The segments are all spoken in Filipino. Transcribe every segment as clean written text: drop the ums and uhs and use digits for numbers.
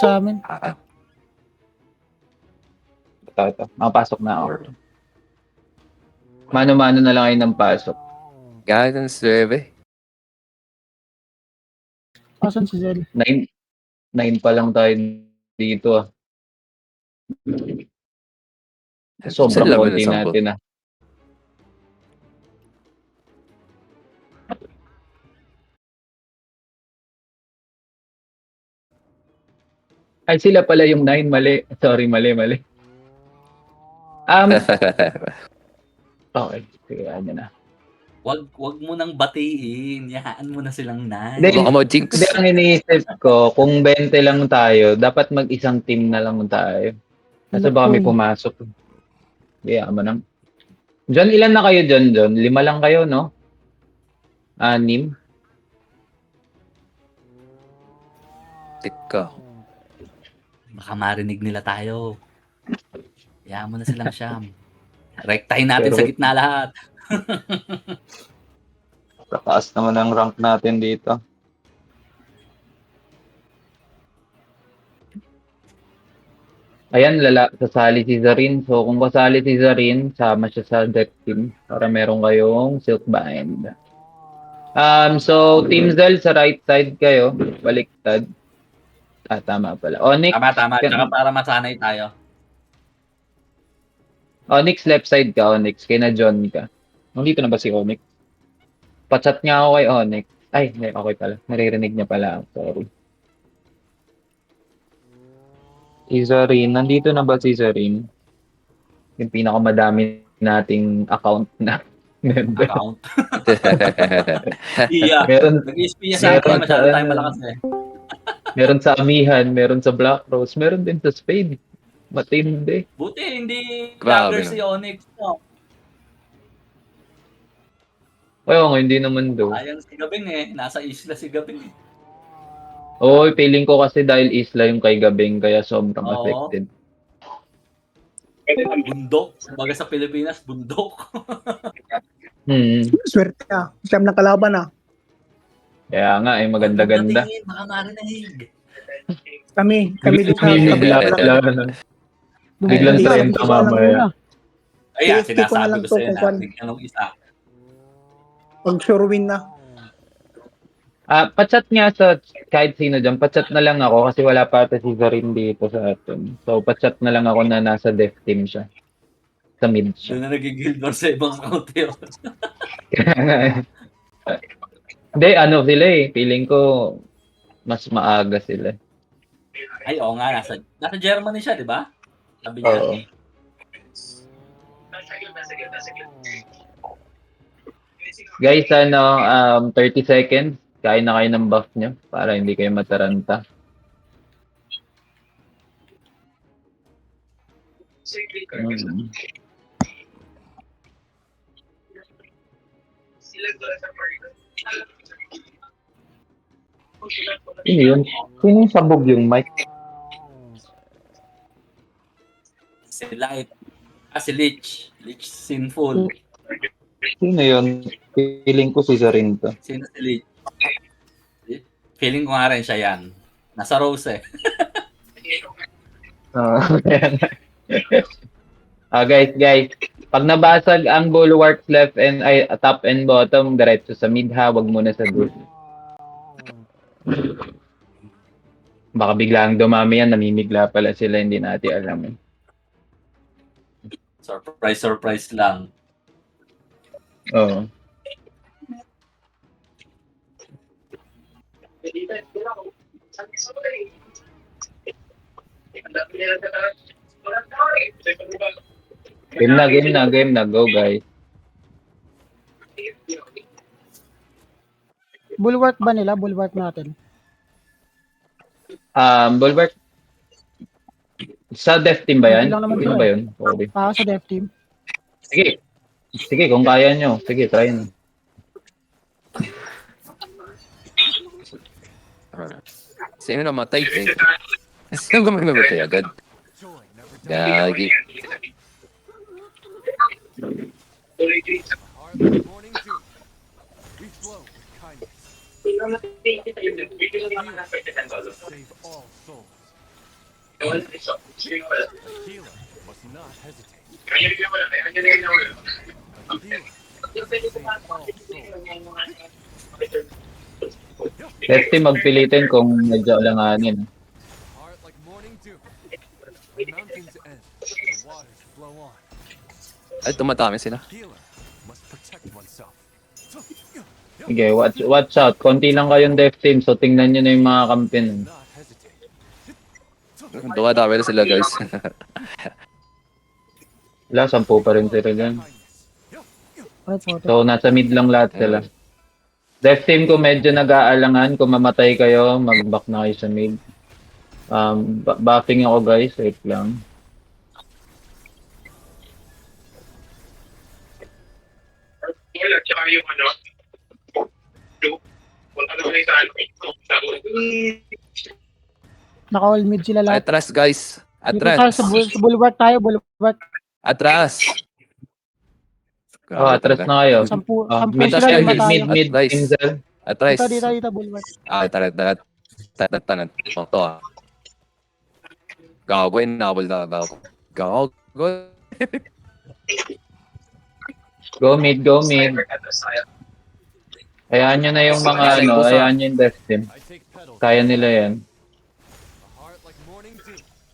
sa amin. Ito. Makapasok na ako. Mano-mano na lang kayo ng pasok. Guidance 9. Asan si Zel? 9 pa lang tayo dito ah. Sobrang Sa laban konti ng 10. natin ah. Ay, sila pala yung 9, mali. Sorry, mali. Okay, sige, ano na. Wag mo nang batiin. Yahaan mo na silang nine. Hindi, Baka mo jinx. Hindi, ang iniisip ko, kung 20 lang tayo, dapat mag-isang team na lang tayo. Kasi baka may pumasok. Hindi, ama nang. John, ilan na kayo dyan, John? 5 lang kayo, no? 6? Tik ka. Baka marinig nila tayo. Yahaan mo na silang siyam. Rektahin natin Pero- sa gitna lahat. Tataas naman ang rank natin dito. Ayan, sasali si Zarin. So, kung kasali si Zarin, sama siya sa deck team para meron kayong Silk Bind. So, Team Zel, sa right side kayo. Baliktad. Tama pala. Onyx. Tama. Tsaka para masanay tayo. Onyx, left side ka, Onyx. Kina John ka. Nandito na ba si Onyx? Pachat nga ako kay Onyx. Ay, okay pala. Naririnig niya pala. Sorry. Si Zarin. Nandito na ba si Zarin? Yung pinakamadami nating account na member. Account. Iya. Meron, Nag-iispiya sa atin. meron Masyado sa- tayong malakas eh. meron sa Amihan, meron sa Black Rose, meron din sa Spade. Matindi. Buti hindi Grabe vlogger si Onyx. No? Oo, hindi naman do. Sayang si Gabing eh. Nasa isla si Gabing eh. Oo, feeling ko kasi dahil isla yung kay Gabing, kaya sobrang Oo. affected. Bundok. Baga sa Pilipinas, bundok. Swerte ah. Siyam ng kalaban ah. Kaya nga, maganda-ganda. Pagdatingin, baka marinig. Kami din sa Biglang Hindi, 30 hindi ko alam mamaya. muna. Ayan, Safety ko na sinasabi lang ko to sa'yo kung na. kwan. Bigyan ng isa. Pag sure win na. Pachat nga sa kahit sino dyan. Pachat na lang ako kasi wala pa ata si Zarin dito sa atin. So, pachat na lang ako na nasa dev team siya. Sa mid siya. Doon na nagigil doon sa ibang account yun. Kaya nga eh. Hindi, ano sila eh. Feeling ko mas maaga sila. Ay, oo nga. Nasa Germany siya, di ba? Sabi niya. Oo. Guys, 30 seconds. Kain na kayo ng buff nyo para hindi kayo mataranta. Sino yun? Sino yung sabog yung mic? Si Light. Si Lich. Lich Sinful. Sino yun? Feeling ko si Zarin to. Sino si Lich? Feeling ko nga rin siya yan. Nasa Rose eh. Guys. Pag nabasag ang bulwarks left and top and bottom, diretso sa mid ha, wag muna sa group. Baka biglang dumami yan, namimigla pala sila, hindi natin alam. Surprise lang. Oo. Game na. Go, guys. Bulwark ba nila? Bulwark natin. Bulwark. Sa dev team ba yan? Okay lang naman Sino sila ba eh. yun? Okay. Sa dev team. Sige, kung kaya nyo. Sige, try nyo. Sino namatay? Sino ka mamatay agad? Gagi. Save all souls. Left team magpilitin kung medyo alanganin. Ay, tumatami sila. Sige, watch out. Konti lang kayong death team, so tingnan nyo na yung mga kampi nun. Dumadami na sila, guys. Wala, 10 pa rin sila dyan. Right, photo. So, nasa mid lang lahat sila. Death team, kung medyo nag-aalangan, kung mamatay kayo, mag-back na kayo sa mid. Buffing ako guys, wait lang. Tsaka yung ano, punta na kami sa ano, Naka-all mid sila lahat. Atras, guys. Dito tayo Atras. sa bulwark tayo, bulwark. Atras. Oh, atras na kayo. Sampu mid sila, tayo, lima tayo. Mid, Advice. Tinzel. Atras. Dito, bulwark. Ah, tarat. Tarat. Ito, ah. Gago, inabol na ako. Gago. Go mid, go mid. Hayaan nyo na yung mga ano, hayaan nyo yung death team. Kaya nila yan.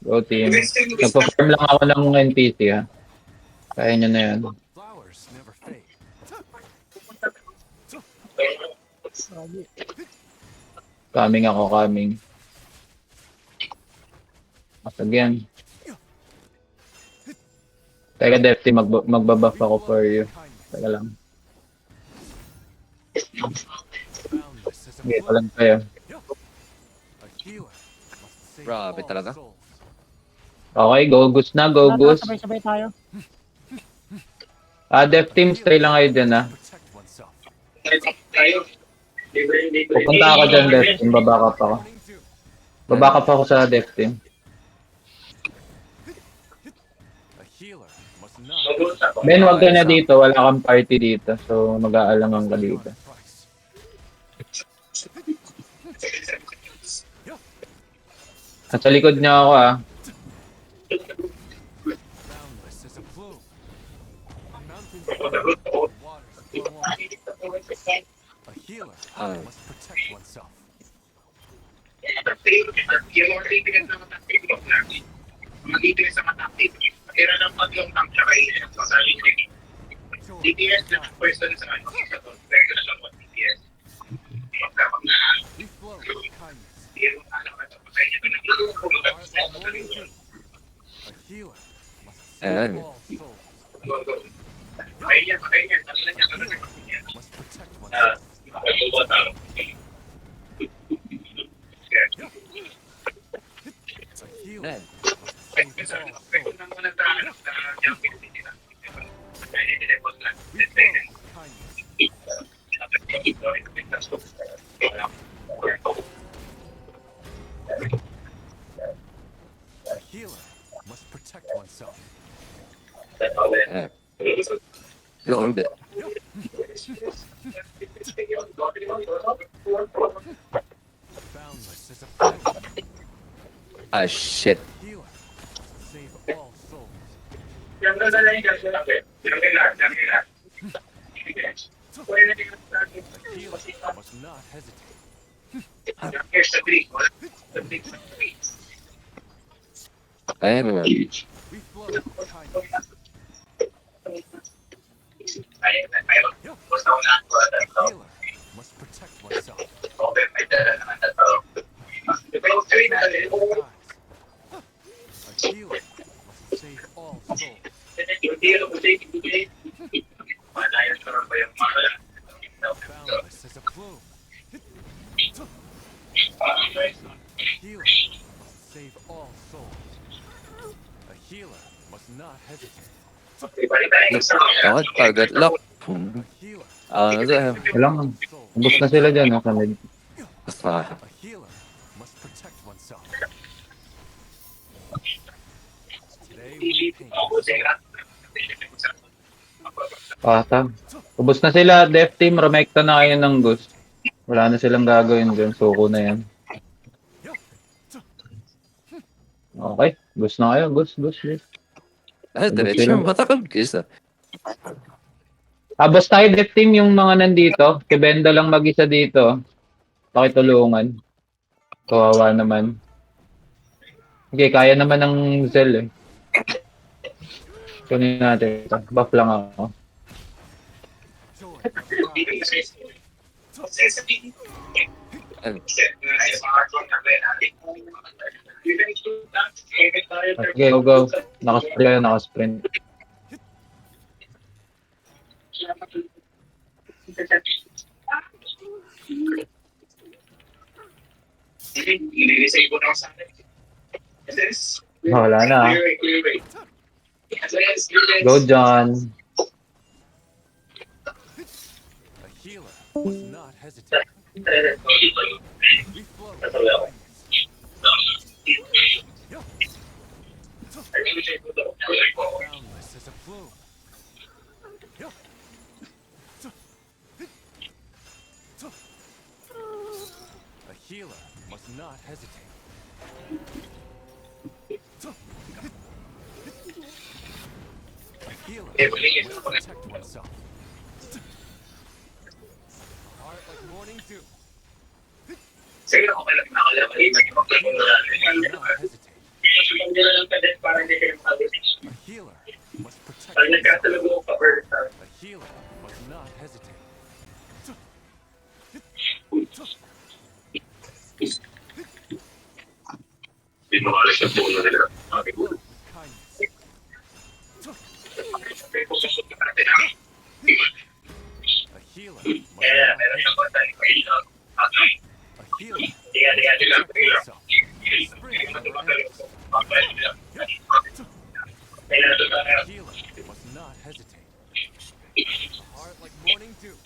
Go team. Nagpa-farm lang ako ng NPC ha. Kaya nyo na yan. Coming ako, coming. Again. Teka, death team, magbabuff ako for you. Teka lang. Sige, walang kayo. Grabe talaga. Okay, go Goose na, go Goose. Sabay-sabay tayo. Death team, stay lang kayo dyan ha. Pupunta ako dyan, death team, babackup ako. Babackup ako sa death team. Ben, wag ka na dito, wala kang party dito. So, mag-aalangan ka dito. At sa likod niya ako ah. Ah. yung mga kaibigan sa matapit ko natin, mag-ibig sa matapit, pera ng paglong tank siya kayo sa saling naging. DPS na person sa ano, sa to, pero na lang DPS. Kapag na, yung ano, patay niya ko na Ayan. patay niya, tanong niya. Ayan. Ayan. Yung hindi. Ah, shit. Ayan. Dapat target lock. Kailangan. Ubus na sila dyan ha, sa mid. Basta. Patag. Ubus na sila, death team, rumekta na kayo ng Goose. Wala na silang gagawin dyan, suko na yan. Okay. Gusto na kayo. Gusto. Diretso yung mata ko. Guys, Boss tayo, death team yung mga nandito. Si Benda lang mag-isa dito. Pakitulungan. Kawawa naman. Okay, kaya naman ng Zell eh. Kunin natin ito. Buff lang ako. Okay, go. Nakasprint. Ililisay ko na sa akin. Wala na. Go, John. A healer must not hesitate. Boundless as a plume. A healer must not hesitate. A healer must protect oneself. A heart like morning dew. Sige, ako lang nakalaban. Not hesitate. A healer must protect oneself. A healer must not hesitate. Binuhalis yung puno nila. Sabi ko, Kindness. susot na natin ha. A healer must Kaya, not meron siyang hesitate. bata ni Kaila. A healer Tiga. must oneself. Spring Ito on ba her kayo? hands. Pagpalit nila. Kaya ito ba A healer must not hesitate. A heart like morning dew.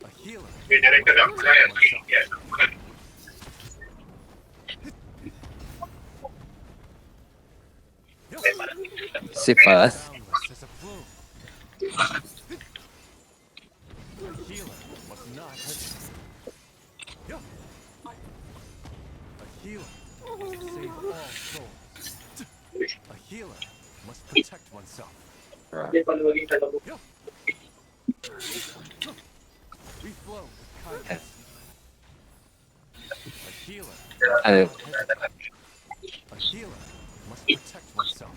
A healer Direkta lang. must Kaya, protect oneself. yes. si Paz. Boundless as a plume. A healer must not hesitate. A healer must save all souls. A healer must protect oneself. Hindi pa lumaging talago. We flow with kindness. A healer Ano? must not hesitate. A healer must protect oneself.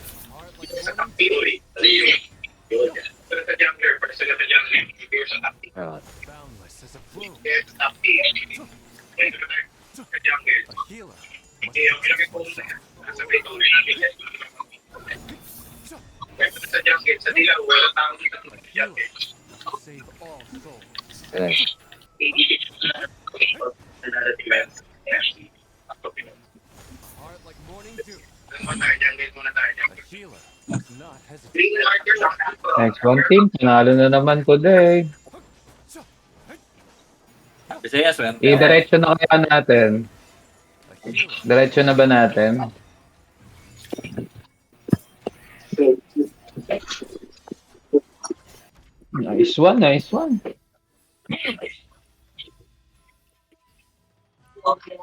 A heart like morning Pinoy. Yun. Pero sa jungler, pero sa jungler, hindi sa top team. boundless as a plume. Kaya sa top team, sa jungler, A healer must kaya yung ilagay ko na yan. Nasa may tuloy natin yan. Pero sa jungler, sa dilaw, wala taong dito sa jungler. save all souls. Ayan. A heart like morning dew. A healer must not hesitate. Next one team. Panalo na naman today. Bisaya, swerte. Diretso na kaya natin. A healer Diretso na ba natin? Nice one. Okay.